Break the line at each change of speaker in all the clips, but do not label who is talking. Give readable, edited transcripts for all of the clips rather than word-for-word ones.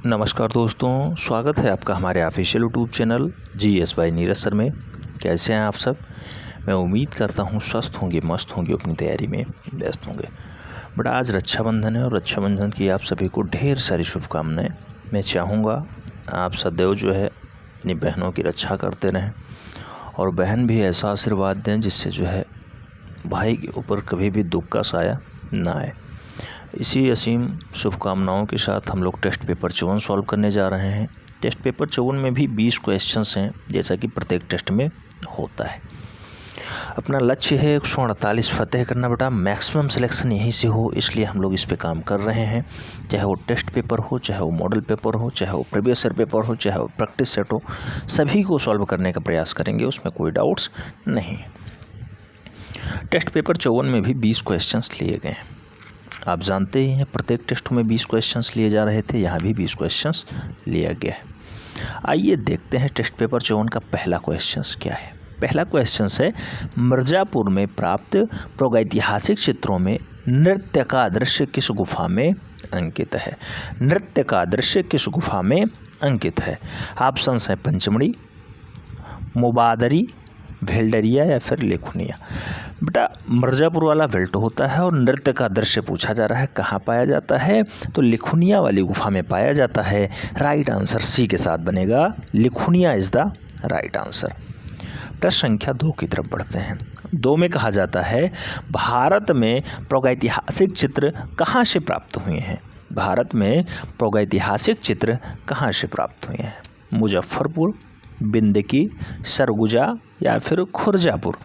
नमस्कार दोस्तों, स्वागत है आपका हमारे official YouTube channel GS by Neeraj sir में। कैसे हैं आप सब? मैं उम्मीद करता हूं स्वस्थ होंगे, मस्त होंगे, अपनी तैयारी में व्यस्त होंगे। बट आज रक्षाबंधन है और रक्षाबंधन की आप सभी को ढेर सारी शुभकामनाएं। मैं चाहूँगा आप सदैव जो है अपनी बहनों की रक्षा करते रहें और बहन भी ऐसा आशीर्वाद दें जिससे जो है भाई के ऊपर कभी भी दुख का साया ना आए। इसी असीम शुभकामनाओं के साथ हम लोग टेस्ट पेपर 54 सॉल्व करने जा रहे हैं। टेस्ट पेपर 54 में भी 20 क्वेश्चंस हैं, जैसा कि प्रत्येक टेस्ट में होता है। अपना लक्ष्य है 148 फतेह करना बेटा। मैक्सिमम सिलेक्शन यहीं से हो, इसलिए हम लोग इस पे काम कर रहे हैं। चाहे वो टेस्ट पेपर हो, चाहे वो मॉडल पेपर हो, चाहे वो प्रीवियस ईयर पेपर हो, चाहे वो प्रैक्टिस सेट हो, सभी को सॉल्व करने का प्रयास करेंगे, उसमें कोई डाउट्स नहीं। टेस्ट पेपर 54 में भी 20 क्वेश्चंस लिए गए हैं। आप जानते ही हैं प्रत्येक टेस्ट में 20 क्वेश्चंस लिए जा रहे थे, यहाँ भी 20 क्वेश्चंस लिया गया है। आइए देखते हैं टेस्ट पेपर 54 का पहला क्वेश्चंस क्या है। पहला क्वेश्चंस है, मिर्ज़ापुर में प्राप्त प्रागैतिहासिक चित्रों में नृत्य का दृश्य किस गुफा में अंकित है? नृत्य का दृश्य किस गुफा में अंकित है? ऑप्शंस हैं पंचमढ़ी, मुबादरी, भेल्डरिया या फिर लेखुनिया। बेटा मिर्ज़ापुर वाला बेल्ट होता है और नृत्य का दृश्य पूछा जा रहा है कहाँ पाया जाता है, तो लेखुनिया वाली गुफा में पाया जाता है। राइट आंसर सी के साथ बनेगा, लेखुनिया इज़ द राइट आंसर। प्रश्न संख्या 2 की तरफ बढ़ते हैं। 2 में कहा जाता है, भारत में प्रागैतिहासिक चित्र कहाँ से प्राप्त हुए हैं? भारत में प्रागैतिहासिक चित्र कहाँ से प्राप्त हुए हैं? मुजफ्फरपुर, बिंदकी, सरगुजा या फिर खुर्जापुर।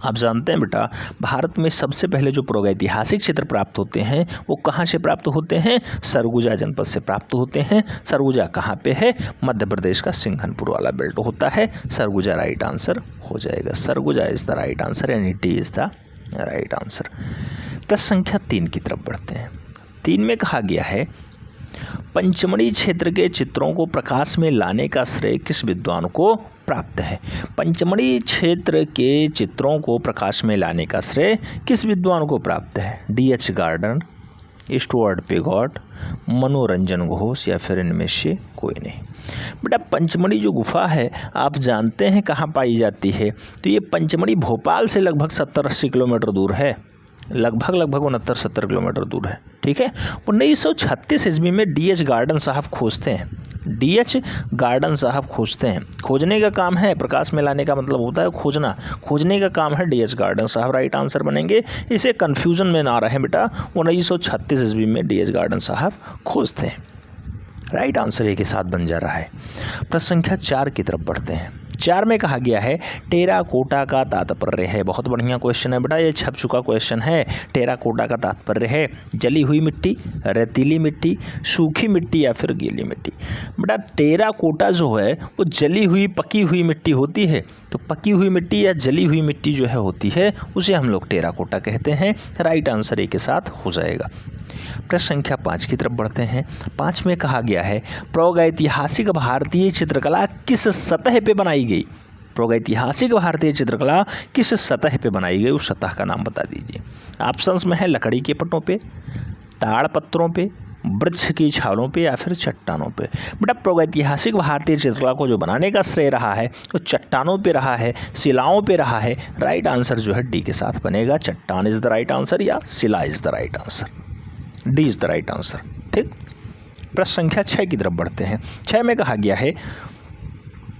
आप जानते हैं बेटा भारत में सबसे पहले जो प्रागैतिहासिक चित्र प्राप्त होते हैं वो कहाँ से प्राप्त होते हैं? सरगुजा जनपद से प्राप्त होते हैं। सरगुजा कहाँ पे है? मध्य प्रदेश का सिंघनपुर वाला बेल्ट होता है। सरगुजा राइट आंसर हो जाएगा। Surguja is the right answer, यानी D is the right answer. प्रश्न संख्या 3 की तरफ बढ़ते हैं। 3 में कहा गया है, पंचमढ़ी क्षेत्र के चित्रों को प्रकाश में लाने का श्रेय किस विद्वान को प्राप्त है? पंचमढ़ी क्षेत्र के चित्रों को प्रकाश में लाने का श्रेय किस विद्वान को प्राप्त है? DH गार्डन, स्टुअर्ट पिगॉट, मनोरंजन घोष या फिर इनमें से कोई नहीं। बेटा पंचमढ़ी जो गुफा है आप जानते हैं कहाँ पाई जाती है? तो ये पंचमढ़ी भोपाल से लगभग 70-80 किलोमीटर दूर है। लगभग 69-70 किलोमीटर दूर है। ठीक है। 1936 ईस्वी में DH गार्डन साहब खोजते हैं। DH गार्डन साहब खोजते हैं। खोजने का काम है, प्रकाश में लाने का मतलब होता है खोजना। खोजने का काम है DH गार्डन साहब, राइट आंसर बनेंगे। इसे कन्फ्यूजन में ना रहे बेटा, 1936 ईस्वी में DH गार्डन साहब खोजते हैं। राइट आंसर ए के साथ बन जा रहा है। प्रश्न संख्या 4 की तरफ बढ़ते हैं। 4 में कहा गया है, टेराकोटा का तात्पर्य है। बहुत बढ़िया क्वेश्चन है बेटा, ये छप चुका क्वेश्चन है। टेराकोटा का तात्पर्य है जली हुई मिट्टी, रेतीली मिट्टी, सूखी मिट्टी या फिर गीली मिट्टी। बेटा टेराकोटा जो है वो जली हुई पकी हुई मिट्टी होती है, तो पकी हुई मिट्टी या जली हुई मिट्टी जो है होती है उसे हम लोग टेराकोटा कहते हैं। राइट आंसर ए के साथ हो जाएगा। प्रश्न संख्या 5 की तरफ बढ़ते हैं। 5 में कहा गया है, प्रागैतिहासिक भारतीय चित्रकला किस सतह पे बनाई गई? प्रागैतिहासिक भारतीय चित्रकला किस सतह पे बनाई गई, उस सतह का नाम बता दीजिए। ऑप्शंस में है लकड़ी के पट्टों पे, ताड़ पत्रों पे, वृक्ष की छालों पे या फिर चट्टानों पे। बेटा प्रागैतिहासिक भारतीय चित्रकला को जो बनाने का श्रेय रहा है वो चट्टानों पे रहा है, शिलाओं पे रहा है। राइट आंसर जो है डी के साथ बनेगा। चट्टान इज द राइट आंसर या शिला is the right answer. D is the right answer. ठीक। प्रश्न संख्या 6 की तरफ बढ़ते हैं। 6 में कहा गया है,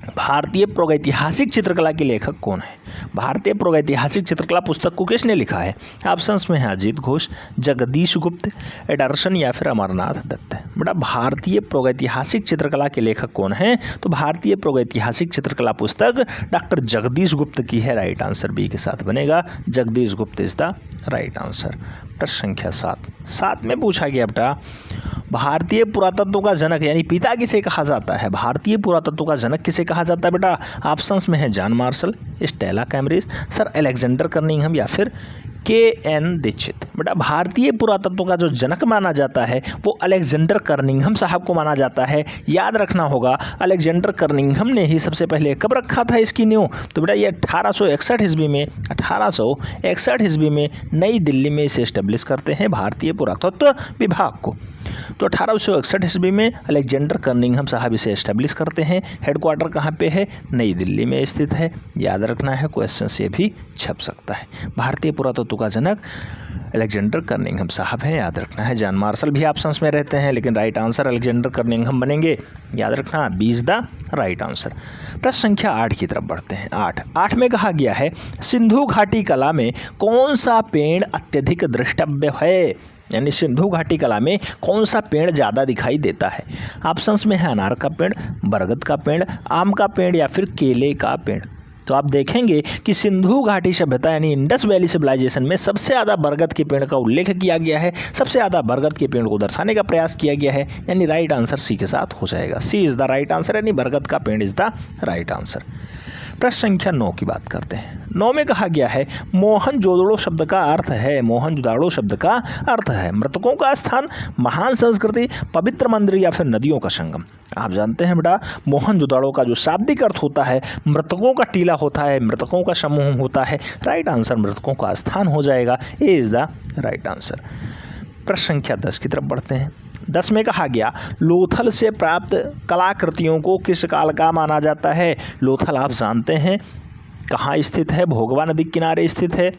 भारतीय प्रागैतिहासिक चित्रकला के लेखक कौन है? भारतीय प्रागैतिहासिक चित्रकला पुस्तक को किसने लिखा है? ऑप्शंस में है अजीत घोष, जगदीश गुप्त, एडरसन या फिर अमरनाथ दत्त। बेटा भारतीय प्रागैतिहासिक चित्रकला के लेखक कौन है? तो भारतीय प्रागैतिहासिक चित्रकला पुस्तक डॉक्टर जगदीश गुप्त की है। राइट आंसर बी के साथ बनेगा। जगदीश गुप्त इज द राइट आंसर। प्रश्न संख्या 7 में पूछा गया बेटा, भारतीय पुरातत्व का जनक यानी पिता किसे कहा जाता है? भारतीय पुरातत्व का जनक किसे कहा जाता है बेटा? ऑप्शंस में है John Marshall, Stella Cambridge, sir Alexander कर्निंघम या फिर KN दीक्षित। बेटा भारतीय पुरातत्व का जो जनक माना जाता है वो अलेक्जेंडर कर्निंघम साहब को माना जाता है। याद रखना होगा अलेक्जेंडर कर्निंघम ने ही सबसे पहले कब रखा था इसकी नींव? तो बेटा ये 1861 ईस्वी में नई दिल्ली में इसे एस्टेब्लिश करते हैं भारतीय पुरातत्व विभाग को। तो तो 1861 ईस्वी में अलेक्जेंडर कर्निंघम साहब इसे एस्टेब्लिश करते हैं। हेडक्वार्टर कहाँ पे है? नई दिल्ली में स्थित है। याद रखना है, क्वेश्चन से भी छप सकता है। भारतीय पुरातत्व का जनक अलेक्जेंडर कर्निंघम साहब हैं, याद रखना है। जॉन मार्शल भी ऑप्शंस में रहते हैं, लेकिन राइट आंसर अलेक्जेंडर कर्निंघम बनेंगे। याद रखना, 20 द राइट आंसर। प्रश्न संख्या 8 की तरफ बढ़ते हैं। 8 में कहा गया है सिंधु घाटी कला में कौन सा पेड़ अत्यधिक द्रष्टव्य है, यानी सिंधु घाटी कला में कौन सा पेड़ ज़्यादा दिखाई देता है। ऑप्शंस में है अनार का पेड़, बरगद का पेड़, आम का पेड़ या फिर केले का पेड़। तो आप देखेंगे कि सिंधु घाटी सभ्यता यानी इंडस वैली सिविलाइजेशन में सबसे ज़्यादा बरगद के पेड़ का उल्लेख किया गया है, सबसे ज़्यादा बरगद के पेड़ को दर्शाने का प्रयास किया गया है, यानी राइट आंसर सी के साथ हो जाएगा। सी इज़ द राइट आंसर, यानी बरगद का पेड़ इज़ द राइट आंसर। प्रश्न संख्या 9 की बात करते हैं। 9 में कहा गया है मोहनजोदड़ो शब्द का अर्थ है, मोहनजोदड़ो शब्द का अर्थ है मृतकों का स्थान, महान संस्कृति, पवित्र मंदिर या फिर नदियों का संगम। आप जानते हैं बेटा, मोहनजोदड़ो का जो शाब्दिक अर्थ होता है मृतकों का टीला होता है, मृतकों का समूह होता है। राइट आंसर मृतकों का स्थान हो जाएगा। A is the right answer. प्रश्न संख्या 10 की तरफ बढ़ते हैं। 10 में कहा गया लोथल से प्राप्त कलाकृतियों को किस काल का माना जाता है। लोथल आप जानते हैं कहाँ स्थित है, भोगवा नदी किनारे स्थित है,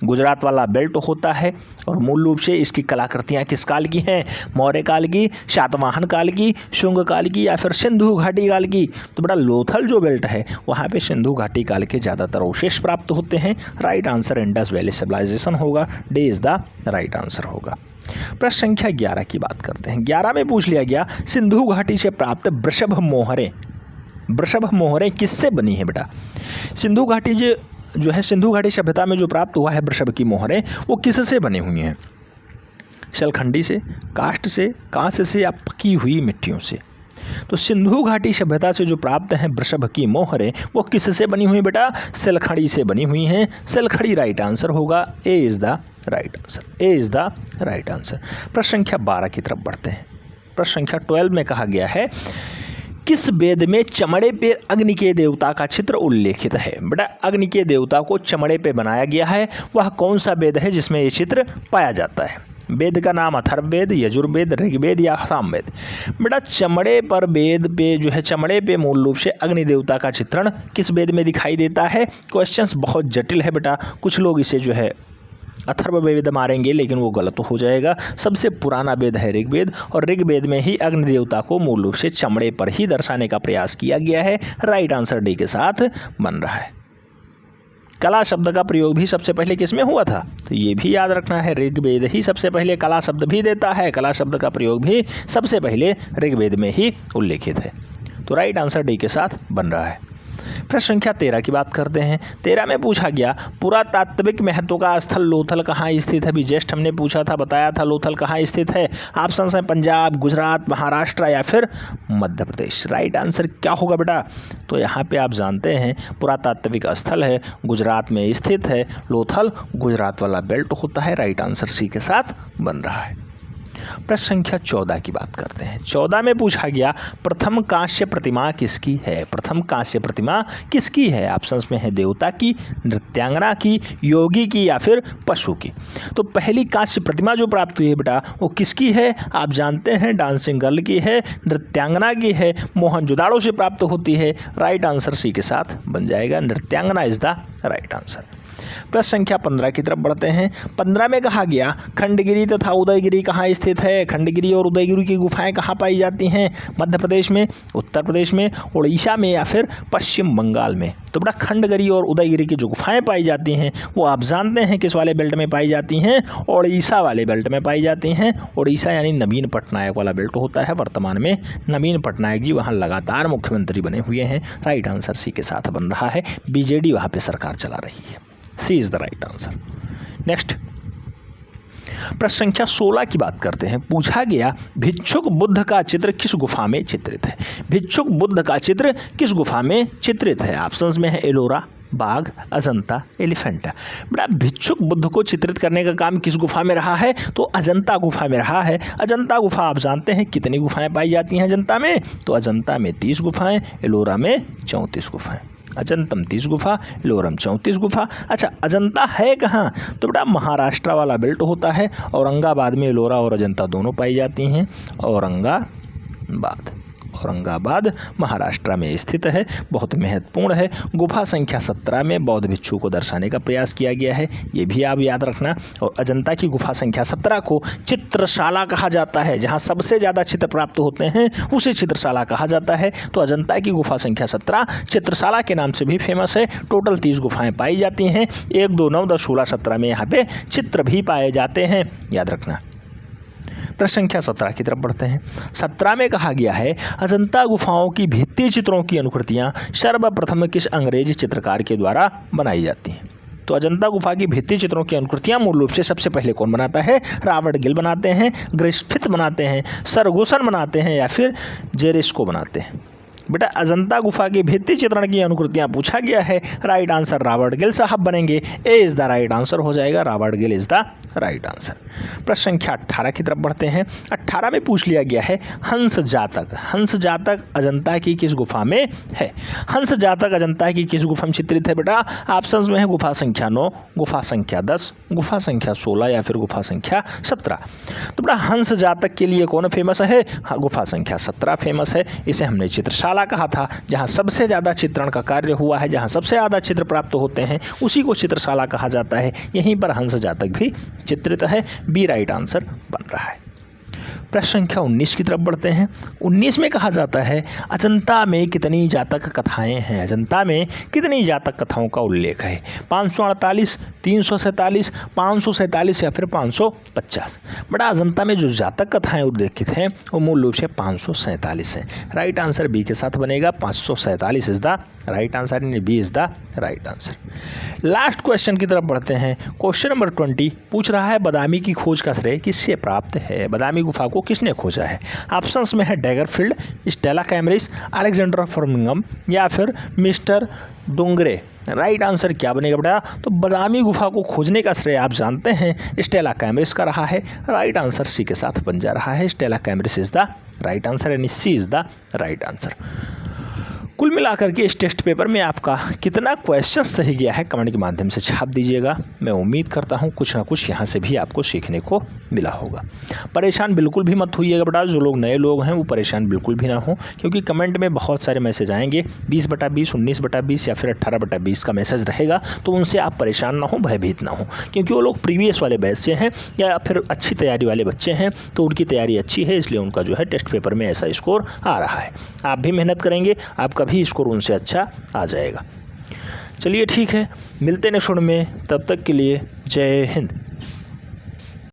गुजरात वाला बेल्ट होता है और मूल रूप से इसकी कलाकृतियाँ किस काल की हैं, मौर्य काल की, सातवाहन काल की, शुंग काल की या फिर सिंधु घाटी काल की। तो बड़ा लोथल जो बेल्ट है वहाँ पे सिंधु घाटी काल के ज़्यादातर अवशेष प्राप्त होते हैं। Right answer Indus Valley civilisation होगा। D is the right answer होगा। प्रश्न संख्या 11 की बात करते हैं। 11 में पूछ लिया गया सिंधु घाटी से प्राप्त वृषभ मोहरें, वृषभ मोहरें किससे बनी है बेटा। सिंधु घाटी जो है सिंधु घाटी सभ्यता में जो प्राप्त हुआ है वृषभ की मोहरें वो किससे बनी हुई हैं। शलखंडी से, काष्ठ से, कांस्य से या पकी हुई मिट्टियों से। तो सिंधु घाटी सभ्यता से जो प्राप्त हैं वृषभ की मोहरें वो किससे बनी हुई बेटा, शलखड़ी से बनी हुई हैं। शलखड़ी राइट आंसर होगा। A is the right answer. A is the right answer. प्रश्न संख्या 12 की तरफ बढ़ते हैं। प्रश्न संख्या 12 में कहा गया है किस वेद में चमड़े पे अग्नि के देवता का चित्र उल्लेखित है। बेटा अग्नि के देवता को चमड़े पे बनाया गया है, वह कौन सा वेद है जिसमें ये चित्र पाया जाता है। वेद का नाम अथर्ववेद, यजुर्वेद, ऋग्वेद या सामवेद। बेटा चमड़े पर वेद पे जो है चमड़े पे मूल रूप से अग्नि देवता का चित्रण किस वेद में दिखाई देता है। क्वेश्चंस बहुत जटिल है बेटा, कुछ लोग इसे जो है अथर्ववेद मारेंगे लेकिन वो गलत हो जाएगा। सबसे पुराना वेद है ऋग्वेद और ऋग्वेद में ही अग्नि देवता को मूल रूप से चमड़े पर ही दर्शाने का प्रयास किया गया है। राइट आंसर डी के साथ बन रहा है। कला शब्द का प्रयोग भी सबसे पहले किस में हुआ था, तो ये भी याद रखना है ऋग्वेद ही सबसे पहले कला शब्द भी देता है। कला शब्द का प्रयोग भी सबसे पहले ऋग्वेद में ही उल्लेखित है। तो राइट आंसर डी के साथ बन रहा है। प्रश्न संख्या 13 की बात करते हैं। 13 में पूछा गया पुरातात्विक महत्व का स्थल लोथल कहाँ स्थित है। अभी जस्ट हमने पूछा था, बताया था लोथल कहाँ स्थित है। ऑप्शंस हैं पंजाब, गुजरात, महाराष्ट्र या फिर मध्य प्रदेश। राइट आंसर क्या होगा बेटा, तो यहाँ पे आप जानते हैं पुरातात्विक स्थल है, गुजरात में स्थित है। लोथल गुजरात वाला बेल्ट होता है। राइट आंसर सी के साथ बन रहा है। प्रश्न संख्या 14 की बात करते हैं। 14 में पूछा गया प्रथम कांस्य प्रतिमा किसकी है। प्रथम कांस्य प्रतिमा किसकी है। ऑप्शंस में है देवता की, नृत्यांगना की, योगी की या फिर पशु की। तो पहली कांस्य प्रतिमा जो प्राप्त हुई है बेटा वो किसकी है, आप जानते हैं डांसिंग गर्ल की है, नृत्यांगना की है, मोहनजोदाड़ो से प्राप्त होती है। राइट आंसर सी के साथ बन जाएगा, नृत्यांगना इज द राइट आंसर। प्रश्न संख्या 15 की तरफ बढ़ते हैं। 15 में कहा गया खंडगिरी तथा उदयगिरी कहाँ स्थित है। खंडगिरी और उदयगिरी की गुफाएं कहाँ पाई जाती हैं, मध्य प्रदेश में, उत्तर प्रदेश में, उड़ीसा में या फिर पश्चिम बंगाल में। तो बड़ा खंडगिरी और उदयगिरी की जो गुफाएं पाई जाती हैं वो आप जानते हैं किस वाले बेल्ट में पाई जाती हैं, उड़ीसा वाले बेल्ट में पाई जाती हैं। उड़ीसा यानी नवीन पटनायक वाला बेल्ट होता है। वर्तमान में नवीन पटनायक जी वहाँ लगातार मुख्यमंत्री बने हुए हैं। राइट आंसर सी के साथ बन रहा है। बीजेडी वहाँ पे सरकार चला रही है। C is the right answer. Next प्रश्न संख्या 16 की बात करते हैं। पूछा गया भिक्षुक बुद्ध का चित्र किस गुफा में चित्रित है। भिक्षुक बुद्ध का चित्र किस गुफा में चित्रित है। ऑप्शंस में है एलोरा, बाघ, अजंता, एलिफेंटा। बड़ा भिक्षुक बुद्ध को चित्रित करने का काम किस गुफा में रहा है, तो अजंता गुफा में रहा है। अजंता गुफा आप जानते हैं कितनी गुफाएं पाई जाती हैं अजंता में, तो अजंता में 30 गुफाएं, एलोरा में 34 गुफाएं। अजंतम 30 गुफा, एलोरम 34 गुफा। अच्छा, अजंता है कहाँ? तो बेटा महाराष्ट्र वाला बेल्ट होता है। औरंगाबाद में एलोरा और अजंता दोनों पाई जाती हैं। औरंगाबाद महाराष्ट्र में स्थित है, बहुत महत्वपूर्ण है। गुफा संख्या 17 में बौद्ध भिक्षु को दर्शाने का प्रयास किया गया है, ये भी आप याद रखना। और अजंता की गुफा संख्या 17 को चित्रशाला कहा जाता है, जहाँ सबसे ज़्यादा चित्र प्राप्त होते हैं उसे चित्रशाला कहा जाता है। तो अजंता की गुफा संख्या 17 चित्रशाला के नाम से भी फेमस है। टोटल 30 गुफाएँ पाई जाती हैं। 1, 2, 9, 10, 16, 17 में यहाँ पे चित्र भी पाए जाते हैं, याद रखना। प्रश्न संख्या 17 की तरफ बढ़ते हैं। 17 में कहा गया है, अजंता गुफाओं की भित्ति चित्रों की अनुकृतियां सर्वप्रथम किस अंग्रेजी चित्रकार के द्वारा बनाई जाती हैं? तो अजंता गुफा की भित्ति चित्रों की अनुकृतियां मूल रूप से सबसे पहले कौन बनाता है? रॉबर्ट गिल बनाते हैं, ग्रिफिथ बनाते हैं, सरगुसन बनाते हैं या फिर जेरिस्को बनाते हैं? बेटा अजंता गुफा की भित्ति चित्रण की अनुकृतियां पूछा गया है, राइट आंसर रॉबर्ट गिल साहब बनेंगे। A is the right answer हो जाएगा, Robert Gill is the right answer. प्रश्न संख्या 18 की तरफ बढ़ते हैं। 18 में पूछ लिया गया है, हंस जातक। हंस जातक अजंता की किस गुफा में है? हंस जातक अजंता की किस गुफा में चित्रित है? बेटा ऑप्शंस में है गुफा संख्या 9, गुफा संख्या 10, गुफा संख्या 16 या फिर गुफा संख्या 17। तो बेटा हंस जातक के लिए कौन फेमस है? गुफा संख्या 17 फेमस है। इसे हमने चित्रशाला कहा था, जहाँ सबसे ज़्यादा चित्रण का कार्य हुआ है, जहाँ सबसे ज़्यादा चित्र प्राप्त होते हैं उसी को चित्रशाला कहा जाता है। यहीं पर हंस जातक भी चित्रित है। बी राइट आंसर बन रहा है। प्रश्न संख्या 19 की तरफ बढ़ते हैं। 19 में कहा जाता है, अजंता में कितनी जातक कथाएं हैं? अजंता में कितनी जातक कथाओं का उल्लेख है? 548, 347, 547 या फिर 550? बड़ा अजंता में जो जातक कथाएं उल्लेखित हैं वो मूल रूप से 547 हैं। राइट आंसर बी के साथ बनेगा, 547 is the right answer, B is the right answer. Last question की तरफ बढ़ते हैं। क्वेश्चन नंबर 20 पूछ रहा है, बादामी की खोज का श्रेय किससे प्राप्त है? बादामी गुफा को किसने खोजा है? ऑप्शंस में है डैगरफील्ड, स्टेला कैमरिस, अलेक्जेंडर ऑफ बर्मिंघम या फिर मिस्टर डोंगरे। राइट आंसर क्या बनेगा बेटा? तो बादामी गुफा को खोजने का श्रेय आप जानते हैं स्टेला कैमरिस का रहा है। राइट आंसर सी के साथ बन जा रहा है, Stella Kramrisch is the right answer, यानी C is the right answer. कुल मिलाकर के इस टेस्ट पेपर में आपका कितना क्वेश्चन सही गया है कमेंट के माध्यम से छाप दीजिएगा। मैं उम्मीद करता हूँ कुछ ना कुछ यहाँ से भी आपको सीखने को मिला होगा। परेशान बिल्कुल भी मत होइएगा बेटा, जो लोग नए लोग हैं वो परेशान बिल्कुल भी ना हो, क्योंकि कमेंट में बहुत सारे मैसेज आएंगे, 20/20, 19/20 या फिर 18/20 का मैसेज रहेगा, तो उनसे आप परेशान ना हो, भयभीत ना हो, क्योंकि वो लोग प्रीवियस वाले बैच से हैं या फिर अच्छी तैयारी वाले बच्चे हैं, तो उनकी तैयारी अच्छी है, इसलिए उनका जो है टेस्ट पेपर में ऐसा स्कोर आ रहा है। आप भी मेहनत करेंगे, आपका भी स्कोर उनसे अच्छा आ जाएगा। चलिए ठीक है, मिलते हैं नेक्स्ट वीडियो में, तब तक के लिए जय हिंद।